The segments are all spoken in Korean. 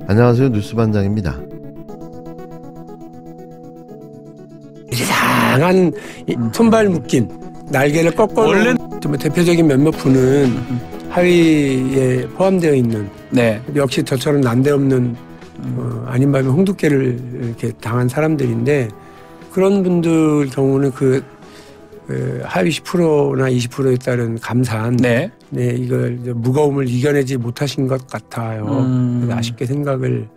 안녕하세요. 뉴스반장입니다. 이상한 손발 묶인 날개를 꺾어놓은 좀 대표적인 몇몇 분은 하위에 포함되어 있는 역시 저처럼 난데없는 아닌 밤에 홍두깨를 이렇게 당한 사람들인데 그런 분들 경우는 그 하위 10%나 20%에 따른 감산 이걸 무거움을 이겨내지 못하신 것 같아요. 그래서 아쉽게 생각을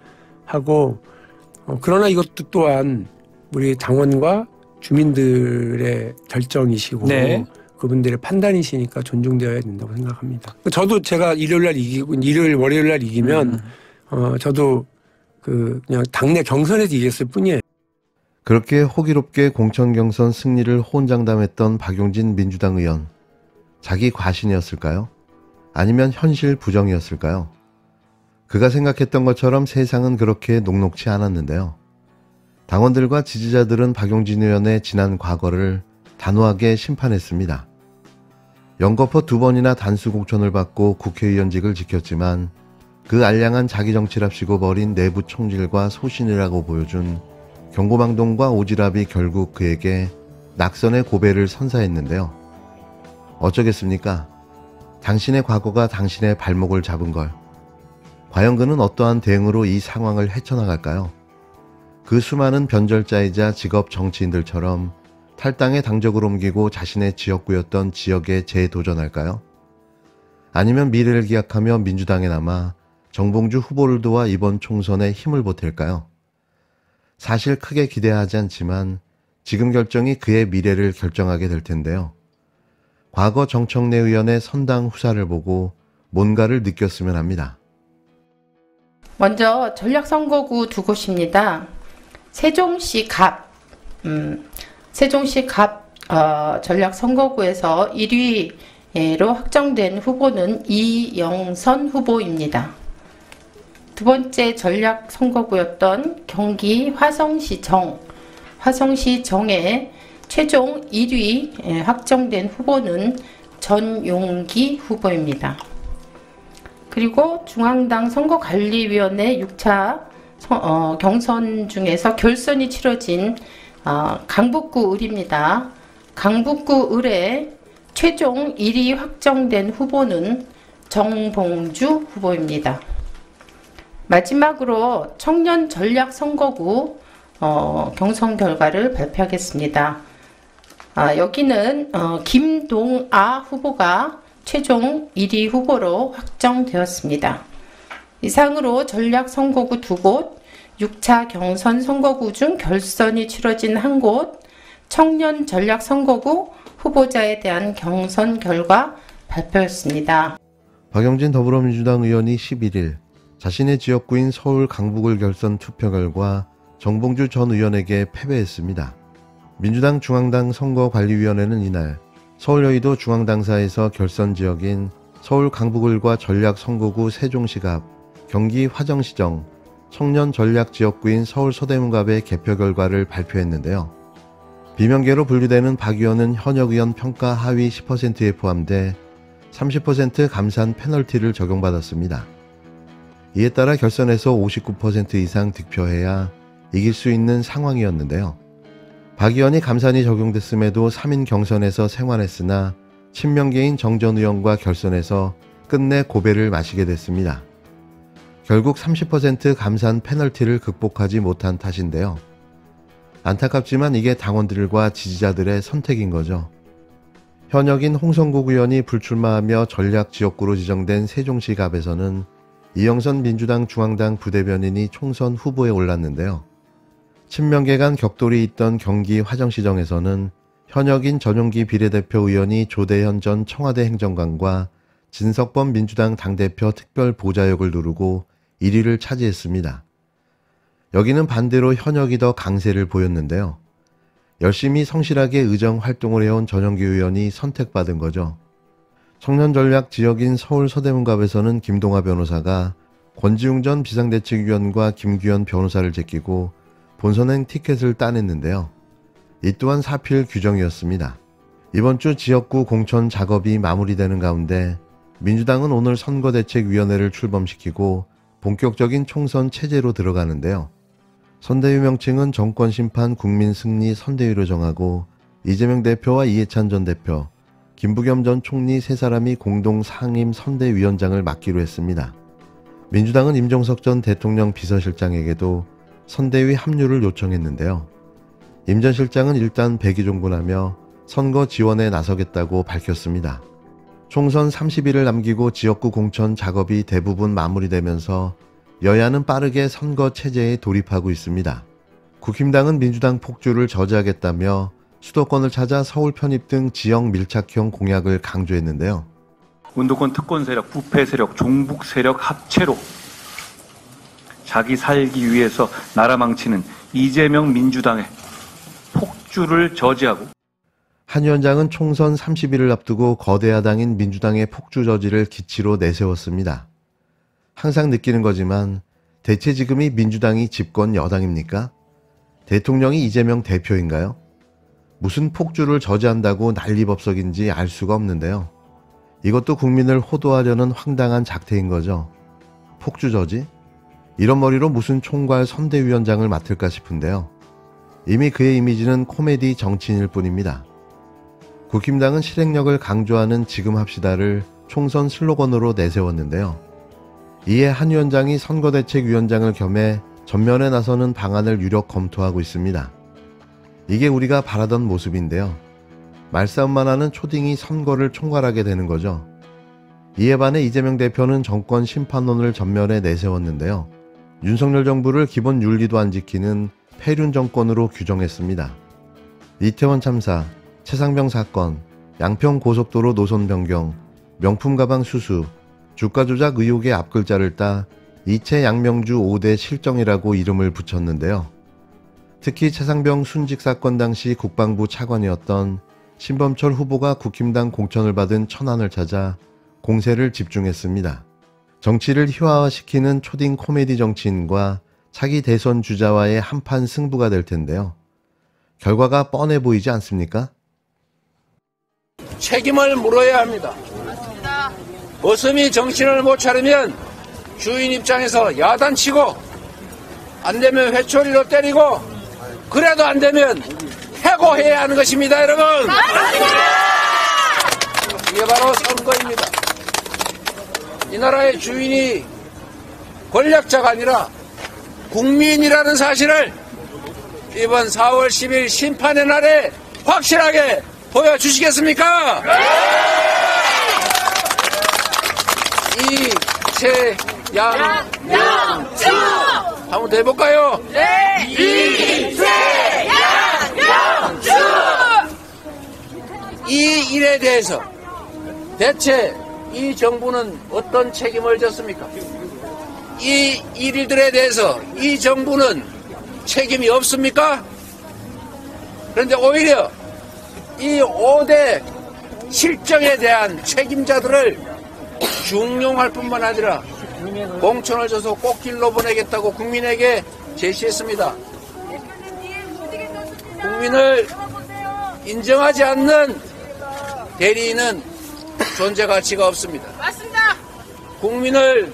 하고 그러나 이것도 또한 우리 당원과 주민들의 결정이시고 그분들의 판단이시니까 존중되어야 된다고 생각합니다. 저도 제가 일요일 월요일 날 이기면 저도 그냥 당내 경선에서 이겼을 뿐이에요. 그렇게 호기롭게 공천 경선 승리를 호언장담했던 박용진 민주당 의원. 자기 과신이었을까요? 아니면 현실 부정이었을까요? 그가 생각했던 것처럼 세상은 그렇게 녹록치 않았는데요. 당원들과 지지자들은 박용진 의원의 지난 과거를 단호하게 심판했습니다. 연거푸 2번이나 단수 공천을 받고 국회의원직을 지켰지만 그 알량한 자기 정치랍시고 버린 내부 총질과 소신이라고 보여준 경고망동과 오지랖이 결국 그에게 낙선의 고배를 선사했는데요. 어쩌겠습니까? 당신의 과거가 당신의 발목을 잡은 걸. 과연 그는 어떠한 대응으로 이 상황을 헤쳐나갈까요? 그 수많은 변절자이자 직업 정치인들처럼 탈당의 당적을 옮기고 자신의 지역구였던 지역에 재도전할까요? 아니면 미래를 기약하며 민주당에 남아 정봉주 후보를 도와 이번 총선에 힘을 보탤까요? 사실 크게 기대하지 않지만 지금 결정이 그의 미래를 결정하게 될 텐데요. 과거 정청래 의원의 선당 후사를 보고 뭔가를 느꼈으면 합니다. 먼저 전략선거구 두 곳입니다. 세종시 갑 전략선거구에서 1위로 확정된 후보는 이영선 후보입니다. 두 번째 전략 선거구였던 경기 화성시정의 최종 1위 확정된 후보는 전용기 후보입니다. 그리고 중앙당 선거관리위원회 6차 경선 중에서 결선이 치러진 강북구 을입니다. 강북구 을의 최종 1위 확정된 후보는 정봉주 후보입니다. 마지막으로 청년 전략 선거구 경선 결과를 발표하겠습니다. 여기는 김동아 후보가 최종 1위 후보로 확정되었습니다. 이상으로 전략 선거구 두 곳, 6차 경선 선거구 중 결선이 치러진 한 곳, 청년 전략 선거구 후보자에 대한 경선 결과 발표였습니다. 박용진 더불어민주당 의원이 11일 자신의 지역구인 서울 강북을 결선 투표 결과 정봉주 전 의원에게 패배했습니다. 민주당 중앙당 선거관리위원회는 이날 서울 여의도 중앙당사에서 결선 지역인 서울 강북을과 전략 선거구 세종시 갑, 경기 화정시정, 청년 전략 지역구인 서울 서대문갑의 개표 결과를 발표했는데요. 비명계로 분류되는 박 의원은 현역 의원 평가 하위 10%에 포함돼 30% 감산 페널티를 적용받았습니다. 이에 따라 결선에서 59% 이상 득표해야 이길 수 있는 상황이었는데요. 박 의원이 감산이 적용됐음에도 3인 경선에서 생활했으나 친명계인 정 전 의원과 결선에서 끝내 고배를 마시게 됐습니다. 결국 30% 감산 페널티를 극복하지 못한 탓인데요. 안타깝지만 이게 당원들과 지지자들의 선택인 거죠. 현역인 홍성국 의원이 불출마하며 전략 지역구로 지정된 세종시 갑에서는 이영선 민주당 중앙당 부대변인이 총선 후보에 올랐는데요. 친명계 간 격돌이 있던 경기 화정시정에서는 현역인 전용기 비례대표 의원이 조대현 전 청와대 행정관과 진석범 민주당 당대표 특별 보좌역을 누르고 1위를 차지했습니다. 여기는 반대로 현역이 더 강세를 보였는데요. 열심히 성실하게 의정 활동을 해온 전용기 의원이 선택받은 거죠. 청년전략 지역인 서울 서대문갑에서는 김동아 변호사가 권지웅 전 비상대책위원과 김규현 변호사를 제끼고 본선행 티켓을 따냈는데요. 이 또한 사필 규정이었습니다. 이번 주 지역구 공천 작업이 마무리되는 가운데 민주당은 오늘 선거대책위원회를 출범시키고 본격적인 총선 체제로 들어가는데요. 선대위 명칭은 정권심판 국민승리 선대위로 정하고 이재명 대표와 이해찬 전 대표, 김부겸 전 총리 세 사람이 공동 상임 선대위원장을 맡기로 했습니다. 민주당은 임종석 전 대통령 비서실장에게도 선대위 합류를 요청했는데요. 임 전 실장은 일단 백의종군하며 선거 지원에 나서겠다고 밝혔습니다. 총선 30일을 남기고 지역구 공천 작업이 대부분 마무리되면서 여야는 빠르게 선거 체제에 돌입하고 있습니다. 국힘당은 민주당 폭주를 저지하겠다며 수도권을 찾아 서울 편입 등 지역 밀착형 공약을 강조했는데요. 운동권 특권 세력, 부패 세력, 종북 세력 합체로 자기 살기 위해서 나라 망치는 이재명 민주당의 폭주를 저지하고 한 위원장은 총선 30일을 앞두고 거대 야당인 민주당의 폭주 저지를 기치로 내세웠습니다. 항상 느끼는 거지만 대체 지금이 민주당이 집권 여당입니까? 대통령이 이재명 대표인가요? 무슨 폭주를 저지한다고 난리법석인지 알 수가 없는데요. 이것도 국민을 호도하려는 황당한 작태인 거죠. 폭주 저지? 이런 머리로 무슨 총괄 선대위원장을 맡을까 싶은데요. 이미 그의 이미지는 코미디 정치인일 뿐입니다. 국힘당은 실행력을 강조하는 지금 합시다를 총선 슬로건으로 내세웠는데요. 이에 한 위원장이 선거대책위원장을 겸해 전면에 나서는 방안을 유력 검토하고 있습니다. 이게 우리가 바라던 모습인데요. 말싸움만 하는 초딩이 선거를 총괄하게 되는 거죠. 이에 반해 이재명 대표는 정권 심판론을 전면에 내세웠는데요. 윤석열 정부를 기본 윤리도 안 지키는 폐륜 정권으로 규정했습니다. 이태원 참사, 최상병 사건, 양평 고속도로 노선 변경, 명품 가방 수수, 주가 조작 의혹의 앞글자를 따 이채 양명주 5대 실정이라고 이름을 붙였는데요. 특히 최상병 순직 사건 당시 국방부 차관이었던 신범철 후보가 국힘당 공천을 받은 천안을 찾아 공세를 집중했습니다. 정치를 희화화시키는 초딩 코미디 정치인과 차기 대선 주자와의 한판 승부가 될 텐데요. 결과가 뻔해 보이지 않습니까? 책임을 물어야 합니다. 어슴이 정신을 못 차리면 주인 입장에서 야단치고 안 되면 회초리로 때리고 그래도 안 되면 해고해야 하는 것입니다, 여러분. 이게 바로 선거입니다. 이 나라의 주인이 권력자가 아니라 국민이라는 사실을 이번 4월 10일 심판의 날에 확실하게 보여주시겠습니까? 이채양명주 한번 더 해볼까요? 네. 이채양명주 이 일에 대해서 대체 이 정부는 어떤 책임을 졌습니까? 이 일들에 대해서 이 정부는 책임이 없습니까? 그런데 오히려 이 5대 실정에 대한 책임자들을 중용할 뿐만 아니라 공천을 줘서 꽃길로 보내겠다고 국민에게 제시했습니다. 국민을 인정하지 않는 대리인은 존재 가치가 없습니다. 맞습니다. 국민을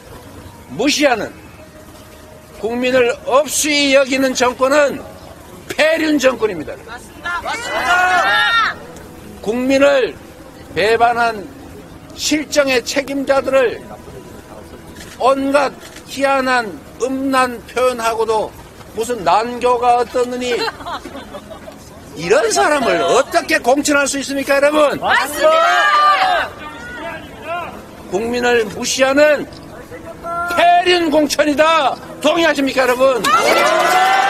무시하는, 국민을 없이 여기는 정권은 폐륜 정권입니다. 맞습니다. 맞습니다. 국민을 배반한 실정의 책임자들을 온갖 희한한 음란 표현하고도 무슨 난교가 어떻느니 이런 사람을 어떻게 공천할 수 있습니까, 여러분? 맞습니다. 국민을 무시하는 폐륜 공천이다. 동의하십니까, 여러분? 맞습니다.